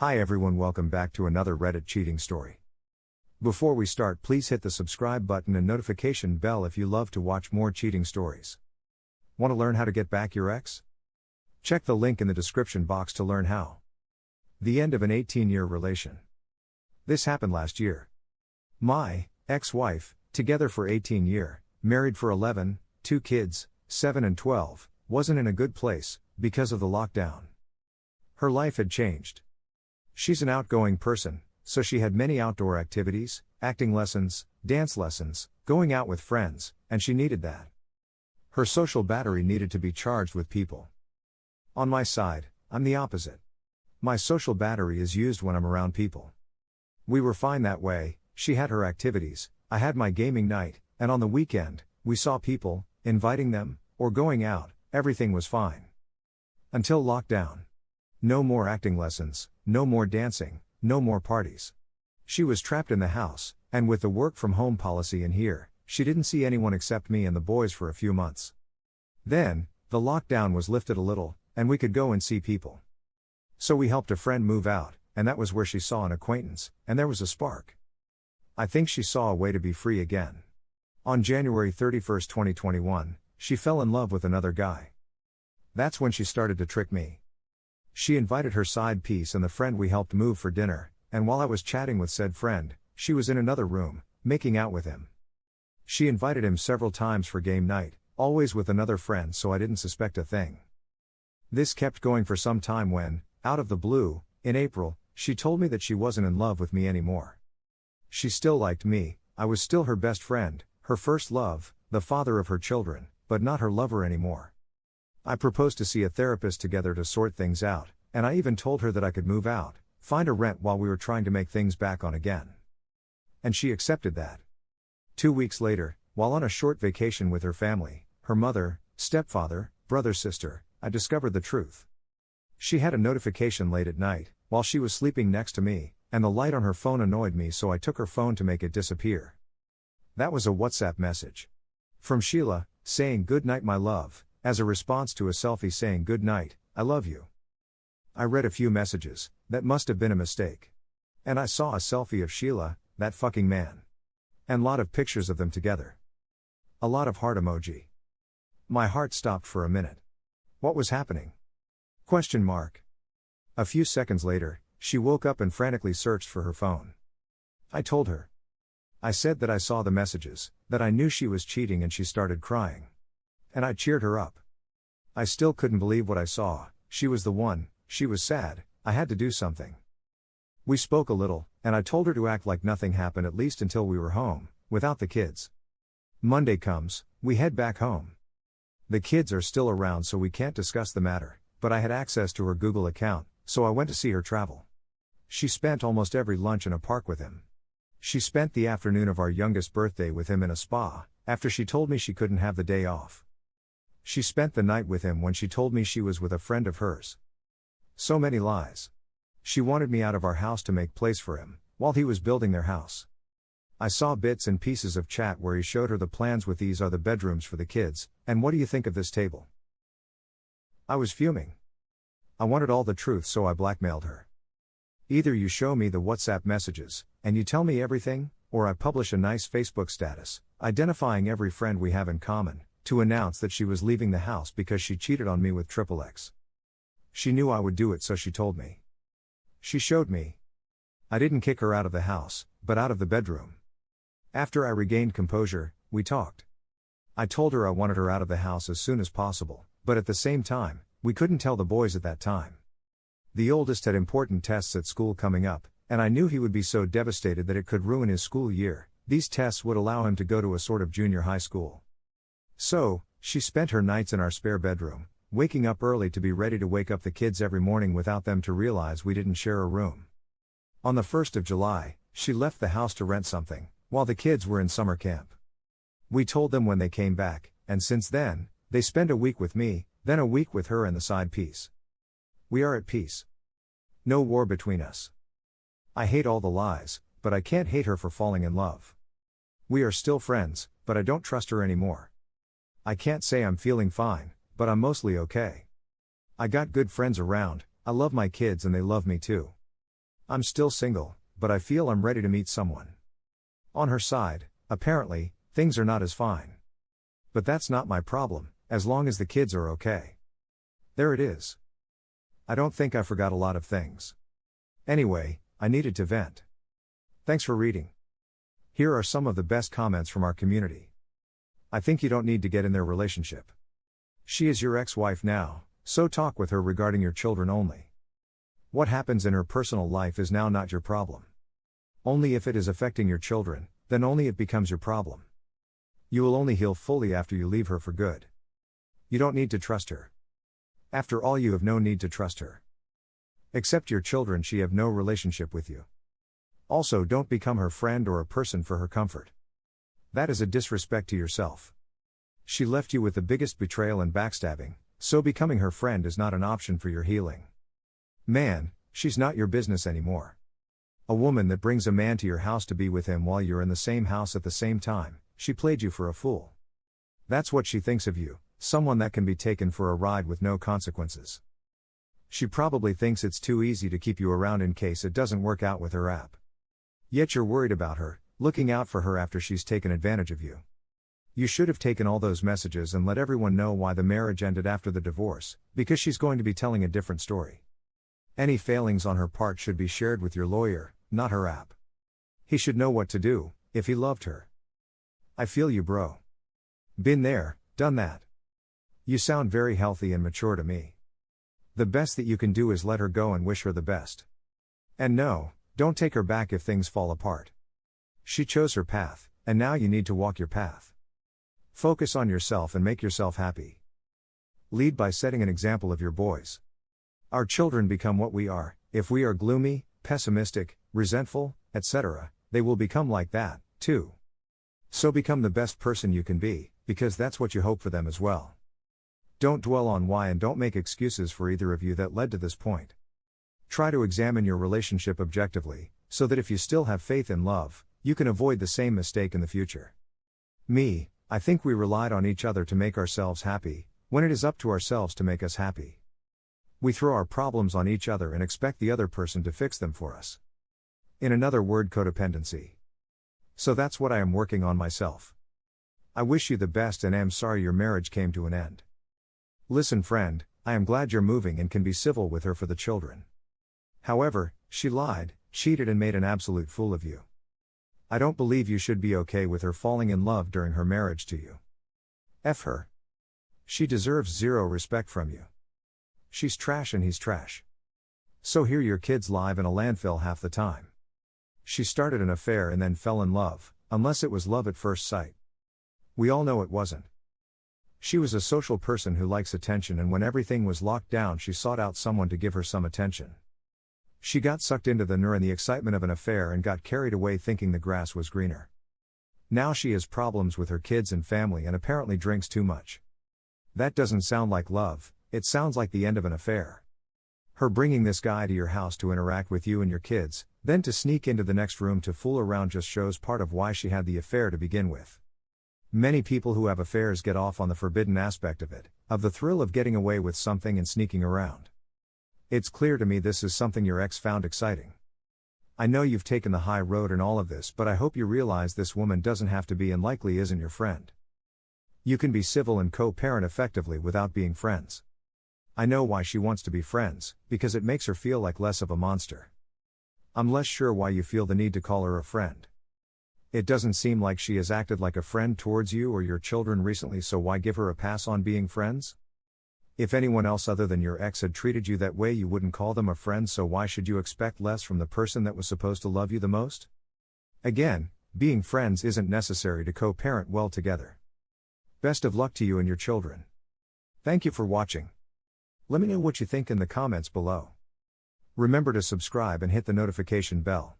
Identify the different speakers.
Speaker 1: Hi everyone, welcome back to another Reddit cheating story. Before we start, please hit the subscribe button and notification bell if you love to watch more cheating stories. Want to learn how to get back your ex? Check the link in the description box to learn how. The end of an 18-year relation. This happened last year. My ex-wife, together for 18 years, married for 11, 2 kids, 7 and 12, wasn't in a good place because of the lockdown. Her life had changed. She's an outgoing person, so she had many outdoor activities, acting lessons, dance lessons, going out with friends, and she needed that. Her social battery needed to be charged with people. On my side, I'm the opposite. My social battery is used when I'm around people. We were fine that way. She had her activities, I had my gaming night, and on the weekend, we saw people, inviting them, or going out, everything was fine. Until lockdown. No more acting lessons, no more dancing, no more parties. She was trapped in the house, and with the work from home policy in here, she didn't see anyone except me and the boys for a few months. Then, the lockdown was lifted a little, and we could go and see people. So we helped a friend move out, and that was where she saw an acquaintance, and there was a spark. I think she saw a way to be free again. On January 31, 2021, she fell in love with another guy. That's when she started to trick me. She invited her side piece and the friend we helped move for dinner, and while I was chatting with said friend, she was in another room, making out with him. She invited him several times for game night, always with another friend, so I didn't suspect a thing. This kept going for some time when, out of the blue, in April, she told me that she wasn't in love with me anymore. She still liked me, I was still her best friend, her first love, the father of her children, but not her lover anymore. I proposed to see a therapist together to sort things out, and I even told her that I could move out, find a rent while we were trying to make things back on again. And she accepted that. 2 weeks later, while on a short vacation with her family, her mother, stepfather, brother, sister, I discovered the truth. She had a notification late at night, while she was sleeping next to me, and the light on her phone annoyed me, so I took her phone to make it disappear. That was a WhatsApp message. From Sheila, saying "Good night my love," as a response to a selfie saying "Good night, I love you." I read a few messages, that must have been a mistake. And I saw a selfie of Sheila, that fucking man. And lot of pictures of them together. A lot of heart emoji. My heart stopped for a minute. What was happening? Question mark. A few seconds later, she woke up and frantically searched for her phone. I told her. I said that I saw the messages, that I knew she was cheating, and she started crying. And I cheered her up. I still couldn't believe what I saw. She was the one, she was sad, I had to do something. We spoke a little, and I told her to act like nothing happened, at least until we were home, without the kids. Monday comes, we head back home. The kids are still around, so we can't discuss the matter, but I had access to her Google account, so I went to see her travel. She spent almost every lunch in a park with him. She spent the afternoon of our youngest birthday with him in a spa, after she told me she couldn't have the day off. She spent the night with him when she told me she was with a friend of hers. So many lies. She wanted me out of our house to make place for him, while he was building their house. I saw bits and pieces of chat where he showed her the plans with "These are the bedrooms for the kids, and what do you think of this table?" I was fuming. I wanted all the truth, so I blackmailed her. Either you show me the WhatsApp messages, and you tell me everything, or I publish a nice Facebook status, identifying every friend we have in common, to announce that she was leaving the house because she cheated on me with XXX. She knew I would do it, so she told me. She showed me. I didn't kick her out of the house, but out of the bedroom. After I regained composure, we talked. I told her I wanted her out of the house as soon as possible, but at the same time, we couldn't tell the boys at that time. The oldest had important tests at school coming up, and I knew he would be so devastated that it could ruin his school year. These tests would allow him to go to a sort of junior high school. So, she spent her nights in our spare bedroom, waking up early to be ready to wake up the kids every morning without them to realize we didn't share a room. On the 1st of July, she left the house to rent something, while the kids were in summer camp. We told them when they came back, and since then, they spend a week with me, then a week with her and the side piece. We are at peace. No war between us. I hate all the lies, but I can't hate her for falling in love. We are still friends, but I don't trust her anymore. I can't say I'm feeling fine, but I'm mostly okay. I got good friends around, I love my kids and they love me too. I'm still single, but I feel I'm ready to meet someone. On her side, apparently, things are not as fine. But that's not my problem, as long as the kids are okay. There it is. I don't think I forgot a lot of things. Anyway, I needed to vent. Thanks for reading. Here are some of the best comments from our community. I think you don't need to get in their relationship. She is your ex-wife now, so talk with her regarding your children only. What happens in her personal life is now not your problem. Only if it is affecting your children, then only it becomes your problem. You will only heal fully after you leave her for good. You don't need to trust her. After all, you have no need to trust her. Except your children, she have no relationship with you. Also, don't become her friend or a person for her comfort. That is a disrespect to yourself. She left you with the biggest betrayal and backstabbing, so becoming her friend is not an option for your healing. Man, she's not your business anymore. A woman that brings a man to your house to be with him while you're in the same house at the same time, she played you for a fool. That's what she thinks of you, someone that can be taken for a ride with no consequences. She probably thinks it's too easy to keep you around in case it doesn't work out with her app. Yet you're worried about her, looking out for her after she's taken advantage of you. You should have taken all those messages and let everyone know why the marriage ended after the divorce, because she's going to be telling a different story. Any failings on her part should be shared with your lawyer, not her app. He should know what to do, if he loved her. I feel you, bro. Been there, done that. You sound very healthy and mature to me. The best that you can do is let her go and wish her the best. And no, don't take her back if things fall apart. She chose her path, and now you need to walk your path. Focus on yourself and make yourself happy. Lead by setting an example of your boys. Our children become what we are. If we are gloomy, pessimistic, resentful, etc., they will become like that, too. So become the best person you can be, because that's what you hope for them as well. Don't dwell on why and don't make excuses for either of you that led to this point. Try to examine your relationship objectively, so that if you still have faith and love, you can avoid the same mistake in the future. I think we relied on each other to make ourselves happy, when it is up to ourselves to make us happy. We throw our problems on each other and expect the other person to fix them for us. In another word, codependency. So that's what I am working on myself. I wish you the best and am sorry your marriage came to an end. Listen, friend, I am glad you're moving and can be civil with her for the children. However, she lied, cheated and made an absolute fool of you. I don't believe you should be okay with her falling in love during her marriage to you. F her. She deserves zero respect from you. She's trash and he's trash. So here your kids live in a landfill half the time. She started an affair and then fell in love, unless it was love at first sight. We all know it wasn't. She was a social person who likes attention, and when everything was locked down she sought out someone to give her some attention. She got sucked into the nur and the excitement of an affair and got carried away thinking the grass was greener. Now she has problems with her kids and family and apparently drinks too much. That doesn't sound like love, it sounds like the end of an affair. Her bringing this guy to your house to interact with you and your kids, then to sneak into the next room to fool around just shows part of why she had the affair to begin with. Many people who have affairs get off on the forbidden aspect of it, of the thrill of getting away with something and sneaking around. It's clear to me this is something your ex found exciting. I know you've taken the high road in all of this, but I hope you realize this woman doesn't have to be and likely isn't your friend. You can be civil and co-parent effectively without being friends. I know why she wants to be friends, because it makes her feel like less of a monster. I'm less sure why you feel the need to call her a friend. It doesn't seem like she has acted like a friend towards you or your children recently, so why give her a pass on being friends? If anyone else other than your ex had treated you that way, you wouldn't call them a friend, so why should you expect less from the person that was supposed to love you the most? Again, being friends isn't necessary to co-parent well together. Best of luck to you and your children. Thank you for watching. Let me know what you think in the comments below. Remember to subscribe and hit the notification bell.